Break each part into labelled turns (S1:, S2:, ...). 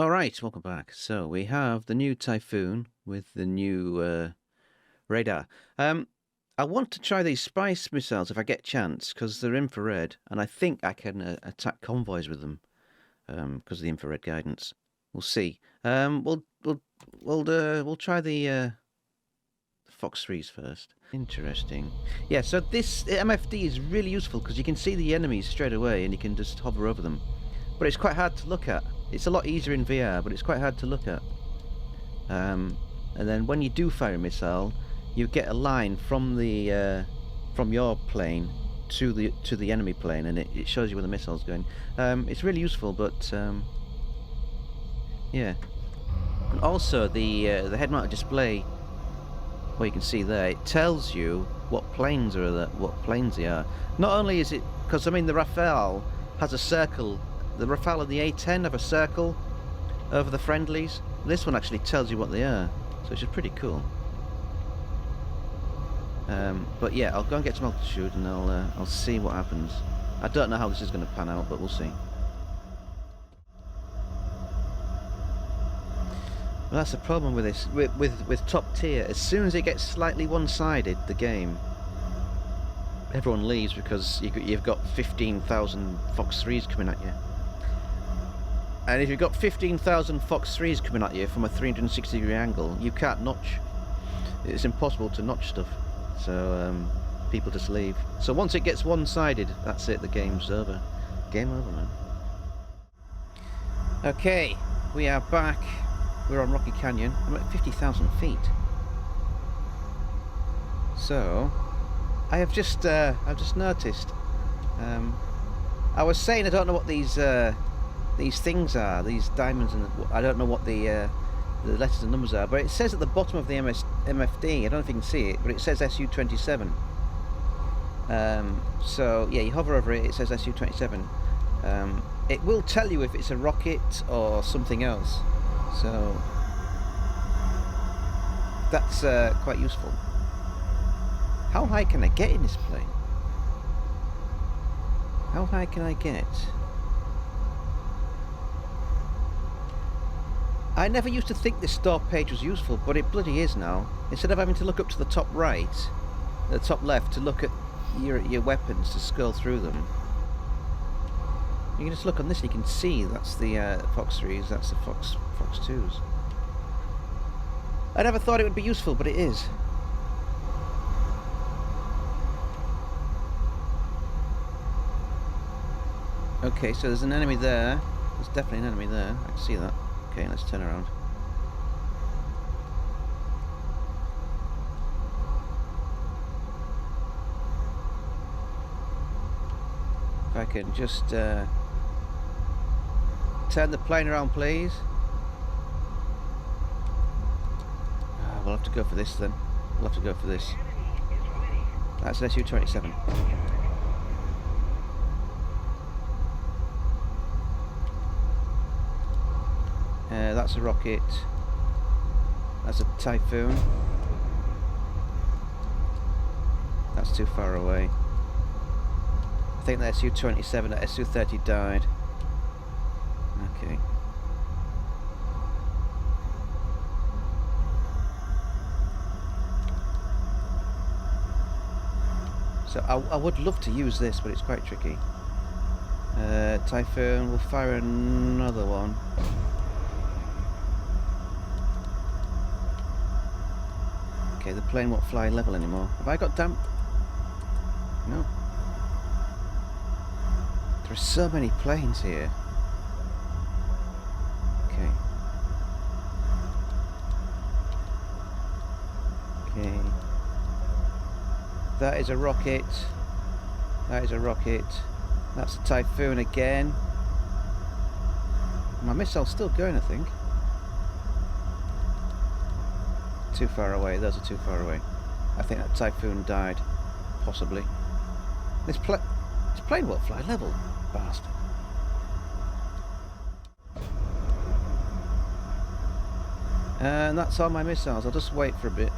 S1: Alright, welcome back. So we have the new Typhoon with the new radar. I want to try these spice missiles if I get a chance, because they're infrared, and I think I can attack convoys with them because of the infrared guidance. We'll see. We'll try the Fox 3s first. Interesting. Yeah, so this MFD is really useful because you can see the enemies straight away and you can just hover over them. But it's quite hard to look at. It's a lot easier in VR, but it's quite hard to look at. And then when you do fire a missile, you get a line from the from your plane to the enemy plane, and it shows you where the missile's going. It's really useful, but yeah. And also the head-mounted display, well, you can see there, it tells you what planes are there, what planes they are. Not only is it because I mean the Rafale has a circle. The Rafale and the A10 have a circle over the friendlies. This one actually tells you what they are, so it's pretty cool. But yeah, I'll go and get some altitude and I'll see what happens. I don't know how this is going to pan out, but we'll see. Well, that's the problem with this, with top tier. As soon as it gets slightly one-sided, the game, everyone leaves because you've got 15,000 Fox 3s coming at you. And if you've got 15,000 Fox 3s coming at you from a 360-degree angle, you can't notch. It's impossible to notch stuff. So people just leave. So once it gets one-sided, that's it. The game's over. Game over, man. Okay, we are back. We're on Rocky Canyon. I'm at 50,000 feet. So I've just noticed. I was saying I don't know what these things are, these diamonds, and I don't know what the letters and numbers are, but it says at the bottom of the MFD, I don't know if you can see it, but it says SU-27. So yeah, you hover over it, it says SU-27. It will tell you if it's a rocket or something else, so that's quite useful. How high can I get in this plane? How high can I get? I never used to think this store page was useful, but it bloody is now. Instead of having to look up to the top right, the top left, to look at your weapons, to scroll through them, you can just look on this and you can see that's the Fox 3s, that's the Fox 2s. I never thought it would be useful, but it is. Okay, so there's an enemy there. There's definitely an enemy there. I can see that. Okay, let's turn around. If I can just turn the plane around, please. We'll have to go for this then. We'll have to go for this. That's an SU-27. That's a rocket. That's a Typhoon. That's too far away. I think the SU-27, the SU-30 died. Okay. So I would love to use this, but it's quite tricky. Typhoon, we'll fire another one. Okay, the plane won't fly level anymore. Have I got damp? No. There are so many planes here. Okay. Okay. That is a rocket. That is a rocket. That's a Typhoon again. My missile's still going, I think. Too far away, those are too far away. I think that Typhoon died, possibly. This plane won't fly level, bastard. And that's all my missiles. I'll just wait for a bit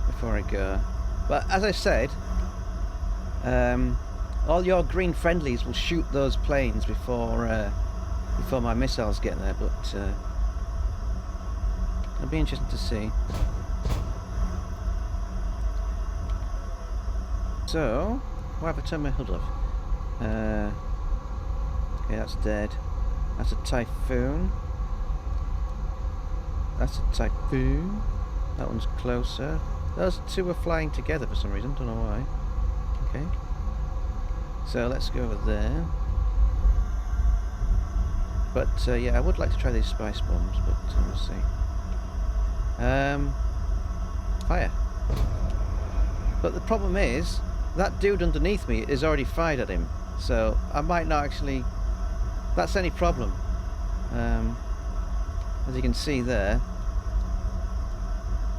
S1: before I go. But as I said, all your green friendlies will shoot those planes before before my missiles get there, but it'll be interesting to see. So, why have I turned my hood off? Okay, that's dead. That's a Typhoon. That's a Typhoon. That one's closer. Those two are flying together for some reason, don't know why. Okay. So let's go over there. But yeah, I would like to try these spice bombs, but we'll see. Fire. But the problem is, that dude underneath me is already fired at him. So I might not actually... That's any problem. As you can see there,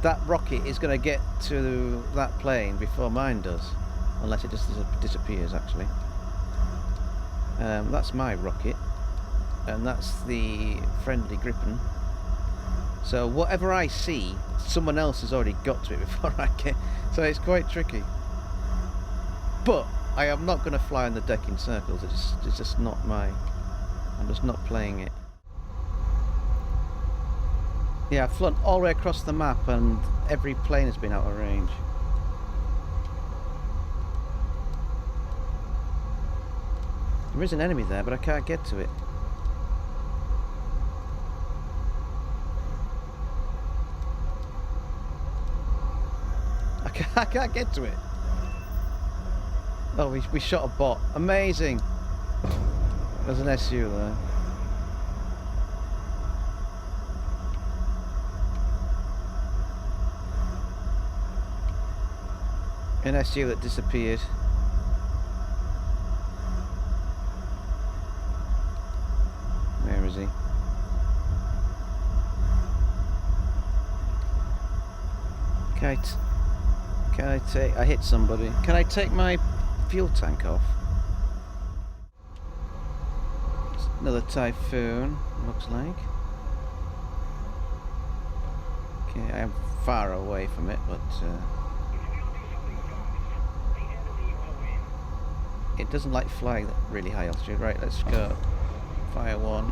S1: that rocket is going to get to that plane before mine does. Unless it just disappears, actually. That's my rocket. And that's the friendly Gripen. So whatever I see, someone else has already got to it before I get... So it's quite tricky. But I am not going to fly on the deck in circles. It's just not my... I'm just not playing it. Yeah, I've flown all the way across the map and every plane has been out of range. There is an enemy there, but I can't get to it. I can't get to it. Oh, we shot a bot. Amazing. There's an SU there. An SU that disappeared. Where is he? Can I take... I hit somebody. Can I take my fuel tank off? It's another Typhoon, looks like. Okay, I am far away from it, but... it doesn't like flying at really high altitude. Right, let's go. Fire one.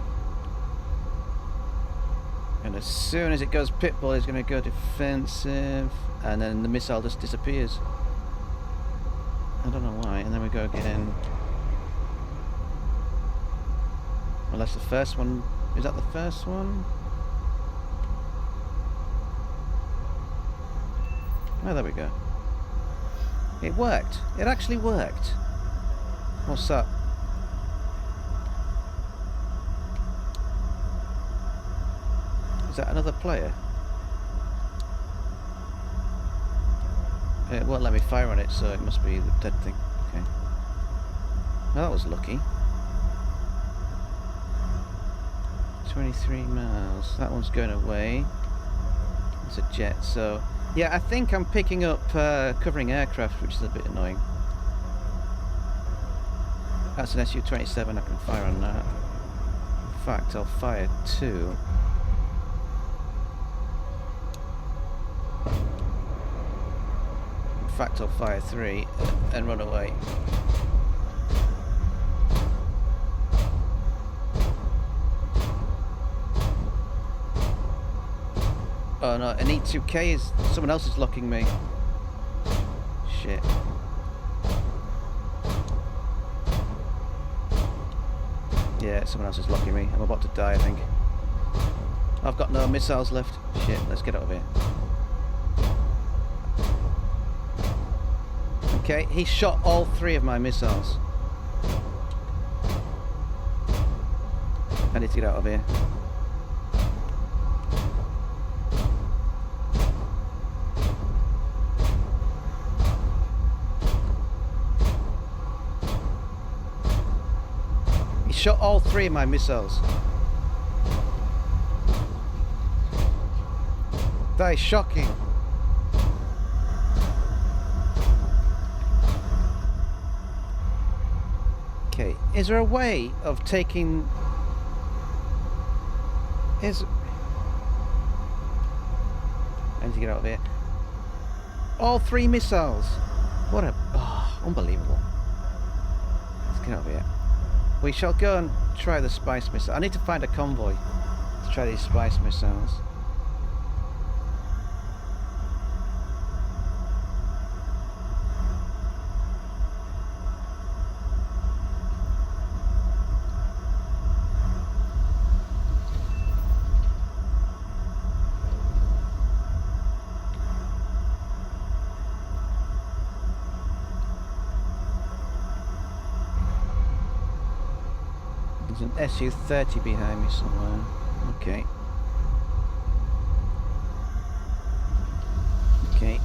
S1: And as soon as it goes pitbull, it's going to go defensive. And then the missile just disappears. I don't know why. And then we go again. Well, that's the first one. Is that the first one? Oh, there we go. It worked. It actually worked. What's up? Is that another player? It won't let me fire on it, so it must be the dead thing. Okay. Well, that was lucky. 23 miles. That one's going away. It's a jet, so... Yeah, I think I'm picking up covering aircraft, which is a bit annoying. That's an Su-27, I can fire on that. In fact, I'll fire two. In fact, I'll fire three and run away. Oh no, an E2K is... someone else is locking me. Shit. Yeah, someone else is locking me. I'm about to die, I think. I've got no missiles left. Shit, let's get out of here. Okay, he shot all three of my missiles. I need to get out of here. He shot all three of my missiles. That is shocking. Okay, is there a way of taking... I need to get out of here. All three missiles. What a... Oh, unbelievable. Let's get out of here. We shall go and try the spice missile. I need to find a convoy to try these spice missiles. There's an Su-30 behind me somewhere. Okay. Okay.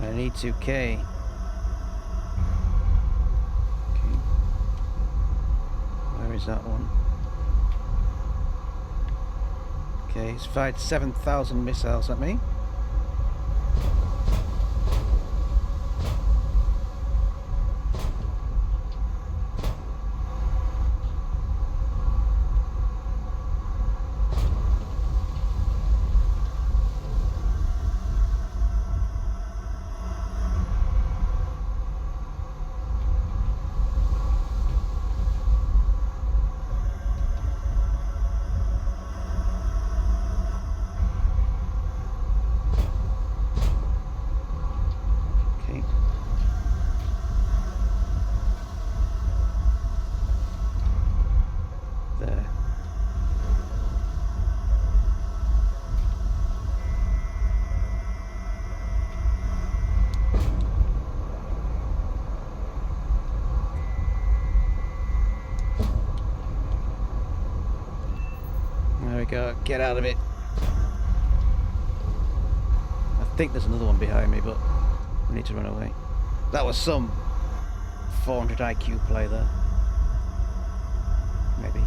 S1: I need 2K. Okay. Where is that one? Okay, he's fired 7,000 missiles at me. Go, get out of it. I think there's another one behind me, but we need to run away. That was some 400 IQ play there. Maybe.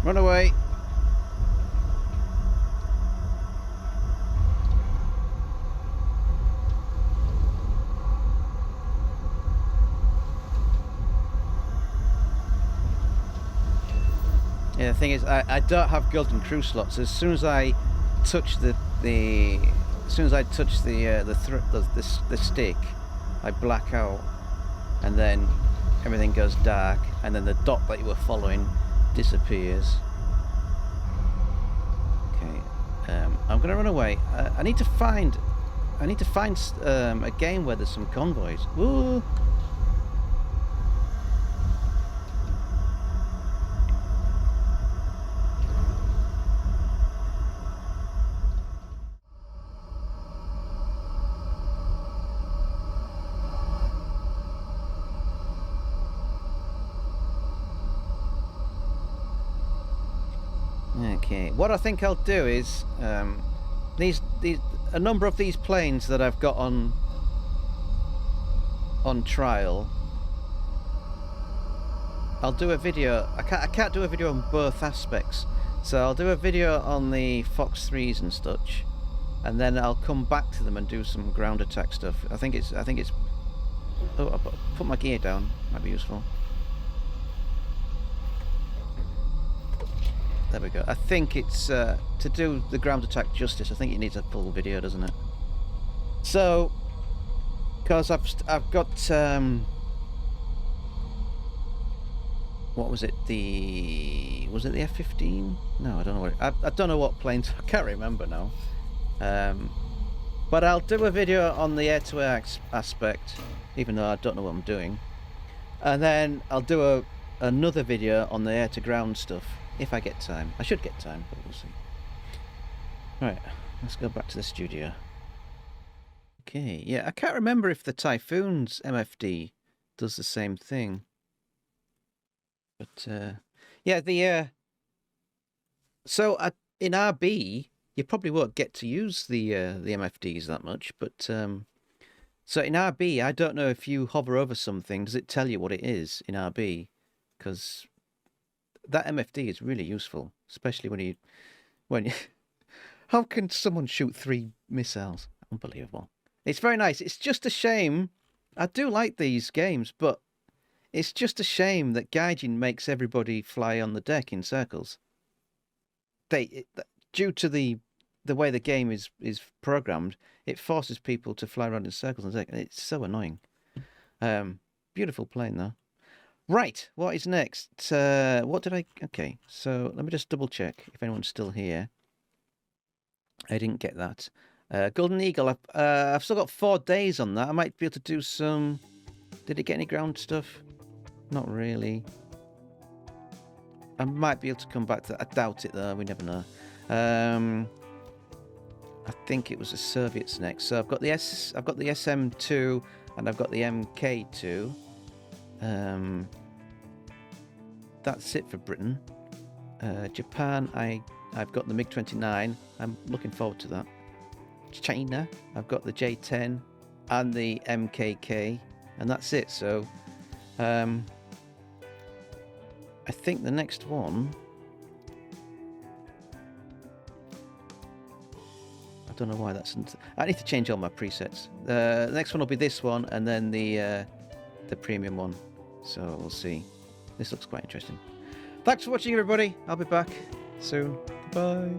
S1: Run away. Yeah, the thing is, I don't have golden crew slots. As soon as I touch the stick, I black out, and then everything goes dark, and then the dot that you were following disappears. Okay, I'm gonna run away. I need to find a game where there's some convoys. Woo! Okay, what I think I'll do is a number of these planes that I've got on trial. I'll do a video. I can't do a video on both aspects, so I'll do a video on the Fox 3s and such, and then I'll come back to them and do some ground attack stuff. I think it's. Oh, I'll put my gear down. Might be useful. There we go. I think it's to do the ground attack justice. I think it needs a full video, doesn't it? So, because I've got what was it? Was it the F-15? No, I don't know what. I don't know what planes. I can't remember now. But I'll do a video on the air-to-air aspect, even though I don't know what I'm doing. And then I'll do another video on the air-to-ground stuff. If I get time. I should get time, but we'll see. Right, let's go back to the studio. Okay, yeah, I can't remember if the Typhoon's MFD does the same thing. But, yeah, so in RB, you probably won't get to use the MFDs that much, but, so in RB, I don't know if you hover over something, does it tell you what it is in RB? Because that MFD is really useful, especially when you how can someone shoot 3 missiles? Unbelievable. It's very nice. It's just a shame. I do like these games, but it's just a shame that Gaijin makes everybody fly on the deck in circles. due to the way the game is programmed, it forces people to fly around in circles, and it's so annoying. Beautiful plane though. Right, what is next? What did I... Okay, so let me just double check if anyone's still here. I didn't get that. Golden Eagle, I've still got 4 days on that. I might be able to do some... Did it get any ground stuff? Not really. I might be able to come back to that. I doubt it though, we never know. I think it was the Soviets next. So I've got the SM2 and I've got the MK2. That's it for Britain. Japan, I've got the MiG-29. I'm looking forward to that. China, I've got the J10 and the MKK, and that's it. So I think the next one, I don't know why that's... I need to change all my presets. The next one will be this one, and then the premium one. So we'll see. This looks quite interesting. Thanks for watching, everybody. I'll be back soon. Bye.